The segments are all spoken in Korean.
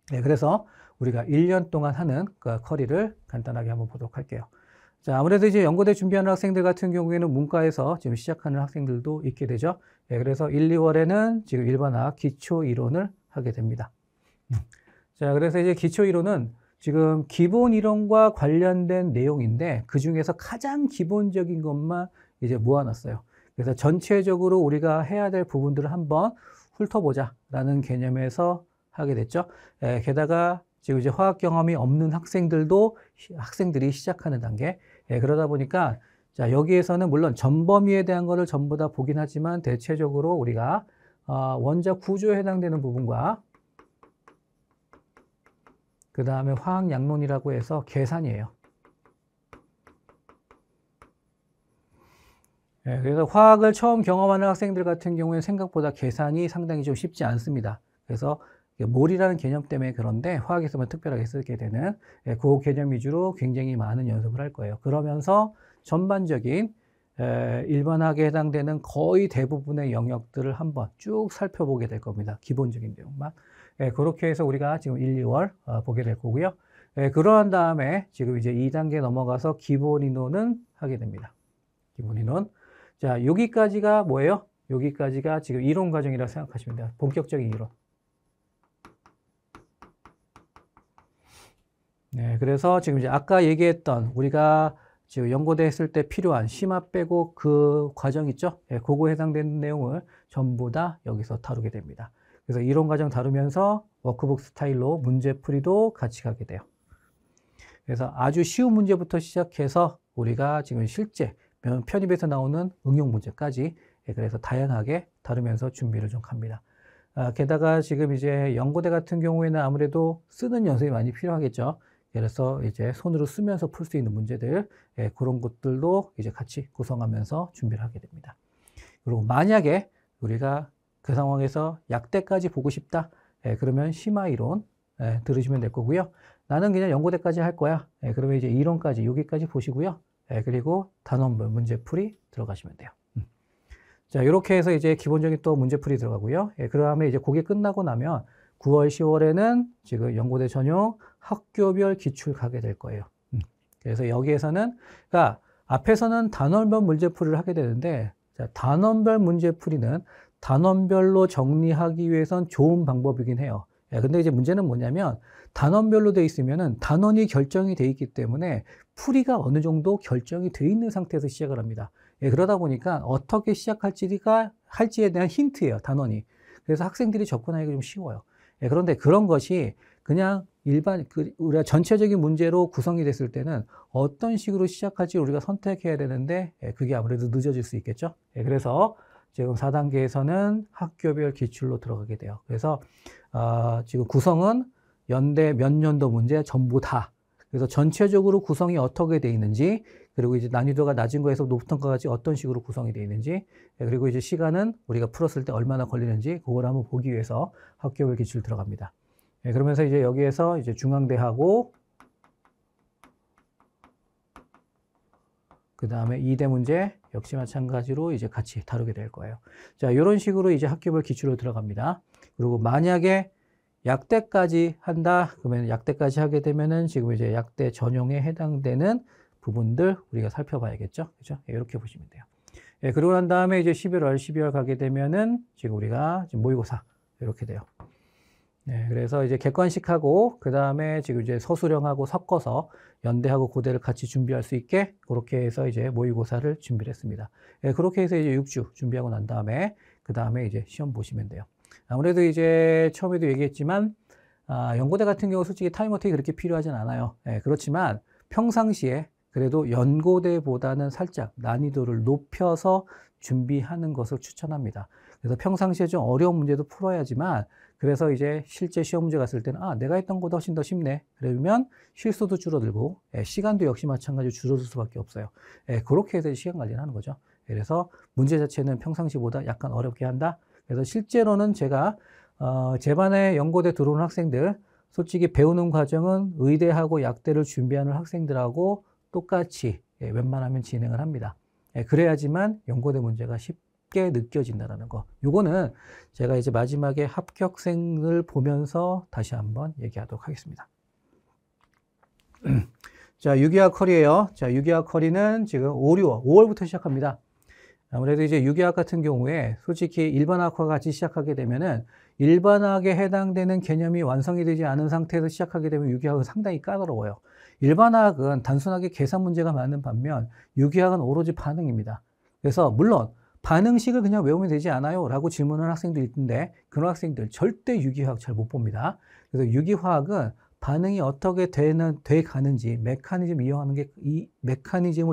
네, 그래서 우리가 1년 동안 하는 그 커리를 간단하게 한번 보도록 할게요. 자, 아무래도 이제 연고대 준비하는 학생들 같은 경우에는 문과에서 지금 시작하는 학생들도 있게 되죠. 네, 그래서 1, 2월에는 지금 일반학 기초 이론을 하게 됩니다. 자, 그래서 이제 기초 이론은 지금 기본 이론과 관련된 내용인데 그 중에서 가장 기본적인 것만 이제 모아놨어요. 그래서 전체적으로 우리가 해야 될 부분들을 한번 훑어보자라는 개념에서 하게 됐죠. 게다가 지금 이제 화학 경험이 없는 학생들이 시작하는 단계. 그러다 보니까 자, 여기에서는 물론 전범위에 대한 거를 전부 다 보긴 하지만 대체적으로 우리가 원자 구조에 해당되는 부분과 그 다음에 화학 양론이라고 해서 계산이에요. 그래서 화학을 처음 경험하는 학생들 같은 경우에는 생각보다 계산이 상당히 좀 쉽지 않습니다. 그래서 몰이라는 개념 때문에 그런데 화학에서만 특별하게 쓰게 되는 그 개념 위주로 굉장히 많은 연습을 할 거예요. 그러면서 전반적인 일반학에 해당되는 거의 대부분의 영역들을 한번 쭉 살펴보게 될 겁니다. 기본적인 내용만. 그렇게 해서 우리가 지금 1, 2월 보게 될 거고요. 그러한 다음에 지금 이제 2단계 넘어가서 기본 인원은 하게 됩니다. 기본 인원. 자, 여기까지가 뭐예요? 여기까지가 지금 이론 과정이라고 생각하시면 돼요. 본격적인 이론. 네, 그래서 지금 이제 아까 얘기했던 우리가 지금 연고대 했을 때 필요한 심화 빼고 그 과정 있죠? 그거에 해당되는 내용을 전부 다 여기서 다루게 됩니다. 그래서 이론 과정 다루면서 워크북 스타일로 문제풀이도 같이 가게 돼요. 그래서 아주 쉬운 문제부터 시작해서 우리가 지금 실제 편입에서 나오는 응용 문제까지 그래서 다양하게 다루면서 준비를 좀 합니다. 게다가 지금 이제 연고대 같은 경우에는 아무래도 쓰는 연습이 많이 필요하겠죠. 그래서 이제 손으로 쓰면서 풀 수 있는 문제들, 그런 것들도 이제 같이 구성하면서 준비를 하게 됩니다. 그리고 만약에 우리가 그 상황에서 약대까지 보고 싶다. 그러면 심화 이론 들으시면 될 거고요. 나는 그냥 연고대까지 할 거야. 그러면 이제 이론까지 여기까지 보시고요. 그리고 단원별 문제풀이 들어가시면 돼요. 자, 이렇게 해서 이제 기본적인 또 문제풀이 들어가고요. 그 다음에 이제 그게 끝나고 나면 9월, 10월에는 지금 연고대 전용 학교별 기출 가게 될 거예요. 그래서 여기에서는, 그러니까 앞에서는 단원별 문제풀이를 하게 되는데, 자, 단원별 문제풀이는 단원별로 정리하기 위해선 좋은 방법이긴 해요. 근데 이제 문제는 뭐냐면, 단원별로 돼 있으면은 단원이 결정이 돼 있기 때문에 풀이가 어느 정도 결정이 돼 있는 상태에서 시작을 합니다. 그러다 보니까 어떻게 할지에 대한 힌트예요, 단원이. 그래서 학생들이 접근하기가 좀 쉬워요. 그런데 그런 것이 그냥 우리가 전체적인 문제로 구성이 됐을 때는 어떤 식으로 시작할지 우리가 선택해야 되는데, 그게 아무래도 늦어질 수 있겠죠. 그래서 지금 4단계에서는 학교별 기출로 들어가게 돼요. 그래서, 지금 구성은 연대 몇 년도 문제 전부 다. 그래서 전체적으로 구성이 어떻게 돼 있는지, 그리고 이제 난이도가 낮은 거에서 높은 거까지 어떤 식으로 구성이 돼 있는지, 그리고 이제 시간은 우리가 풀었을 때 얼마나 걸리는지, 그걸 한번 보기 위해서 학교별 기출 들어갑니다. 그러면서 이제 여기에서 이제 중앙대하고, 그 다음에 2대 문제 역시 마찬가지로 이제 같이 다루게 될 거예요. 자, 이런 식으로 이제 학교별 기출로 들어갑니다. 그리고 만약에 약대까지 한다, 그러면 약대까지 하게 되면은 지금 이제 약대 전용에 해당되는 부분들 우리가 살펴봐야겠죠. 그죠? 이렇게 보시면 돼요. 그러고 난 다음에 이제 12월 가게 되면은 지금 우리가 지금 모의고사 이렇게 돼요. 그래서 이제 객관식하고 그 다음에 지금 이제 서술형하고 섞어서 연대하고 고대를 같이 준비할 수 있게 그렇게 해서 이제 모의고사를 준비를 했습니다. 그렇게 해서 이제 6주 준비하고 난 다음에 그 다음에 이제 시험 보시면 돼요. 아무래도 이제 처음에도 얘기했지만 연고대 같은 경우 솔직히 타임 어택이 그렇게 필요하진 않아요. 그렇지만 평상시에 그래도 연고대보다는 살짝 난이도를 높여서 준비하는 것을 추천합니다. 그래서 평상시에 좀 어려운 문제도 풀어야지만 그래서 이제 실제 시험 문제 갔을 때는 내가 했던 것보다 훨씬 더 쉽네. 그러면 실수도 줄어들고 시간도 역시 마찬가지로 줄어들 수밖에 없어요. 그렇게 해서 시간 관리를 하는 거죠. 그래서 문제 자체는 평상시보다 약간 어렵게 한다. 그래서 실제로는 제가 제 반에 연고대 들어오는 학생들 솔직히 배우는 과정은 의대하고 약대를 준비하는 학생들하고 똑같이 웬만하면 진행을 합니다. 그래야지만 연고대 문제가 쉽게 느껴진다는 거. 요거는 제가 이제 마지막에 합격생을 보면서 다시 한번 얘기하도록 하겠습니다. 자, 유기학 커리예요. 자, 유기학 커리는 지금 5월부터 시작합니다. 아무래도 이제 유기학 같은 경우에 솔직히 일반학과 같이 시작하게 되면은 일반학에 해당되는 개념이 완성이 되지 않은 상태에서 시작하게 되면 유기학은 상당히 까다로워요. 일반학은 단순하게 계산 문제가 많은 반면 유기학은 오로지 반응입니다. 그래서 물론 반응식을 그냥 외우면 되지 않아요? 라고 질문하는 학생들이 있는데 그런 학생들 절대 유기학 잘 못 봅니다. 그래서 유기화학은 반응이 어떻게 돼 가는지 메커니즘을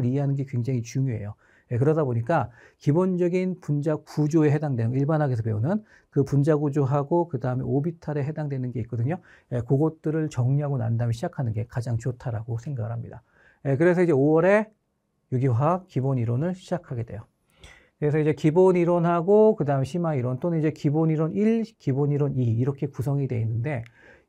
이해하는 게 굉장히 중요해요. 예, 그러다 보니까 기본적인 분자 구조에 해당되는 일반학에서 배우는 그 분자 구조하고 그 다음에 오비탈에 해당되는 게 있거든요. 예, 그것들을 정리하고 난 다음에 시작하는 게 가장 좋다라고 생각을 합니다. 예, 그래서 이제 5월에 유기화학 기본 이론을 시작하게 돼요. 그래서 이제 기본 이론하고 그 다음 심화 이론 또는 이제 기본 이론 1, 기본 이론 2 이렇게 구성이 되어 있는데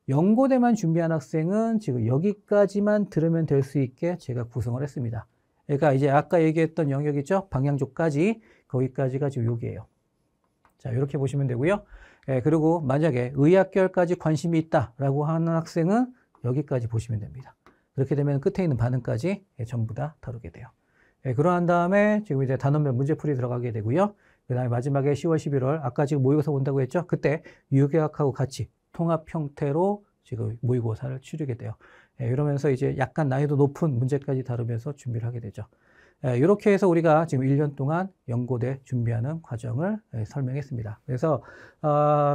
연고대만 준비한 학생은 지금 여기까지만 들으면 될 수 있게 제가 구성을 했습니다. 그러니까 이제 아까 얘기했던 영역 있죠? 방향족까지, 거기까지가 지금 여기에요. 자, 이렇게 보시면 되고요. 예, 그리고 만약에 의학계열까지 관심이 있다라고 하는 학생은 여기까지 보시면 됩니다. 그렇게 되면 끝에 있는 반응까지 전부 다 다루게 돼요. 예, 그러한 다음에 지금 이제 단원별 문제풀이 들어가게 되고요. 그 다음에 마지막에 10월, 11월, 아까 지금 모의고사 본다고 했죠? 그때 유기학하고 같이 통합 형태로 지금 모의고사를 치르게 돼요. 예, 이러면서 이제 약간 난이도 높은 문제까지 다루면서 준비를 하게 되죠. 예, 이렇게 해서 우리가 지금 1년 동안 연고대 준비하는 과정을 설명했습니다. 그래서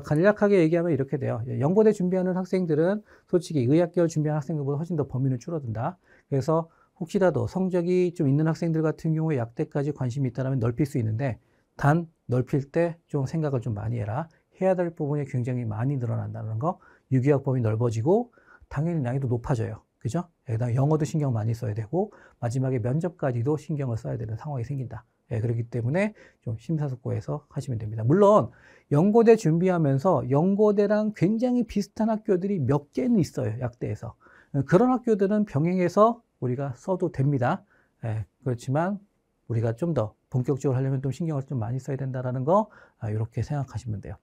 간략하게 얘기하면 이렇게 돼요. 연고대 준비하는 학생들은 솔직히 의학계열 준비하는 학생들보다 훨씬 더 범위는 줄어든다. 그래서 혹시라도 성적이 좀 있는 학생들 같은 경우에 약대까지 관심이 있다면 넓힐 수 있는데 단 넓힐 때 좀 생각을 좀 많이 해라. 해야 될 부분이 굉장히 많이 늘어난다는 거. 유기학 범위 넓어지고 당연히 난이도 높아져요. 그죠? 그다음에 영어도 신경 많이 써야 되고 마지막에 면접까지도 신경을 써야 되는 상황이 생긴다. 예, 그렇기 때문에 좀 심사숙고해서 하시면 됩니다. 물론 연고대 준비하면서 연고대랑 굉장히 비슷한 학교들이 몇 개는 있어요. 약대에서. 그런 학교들은 병행해서 우리가 써도 됩니다. 예, 그렇지만 우리가 좀 더 본격적으로 하려면 좀 신경을 좀 많이 써야 된다는 거 이렇게 생각하시면 돼요.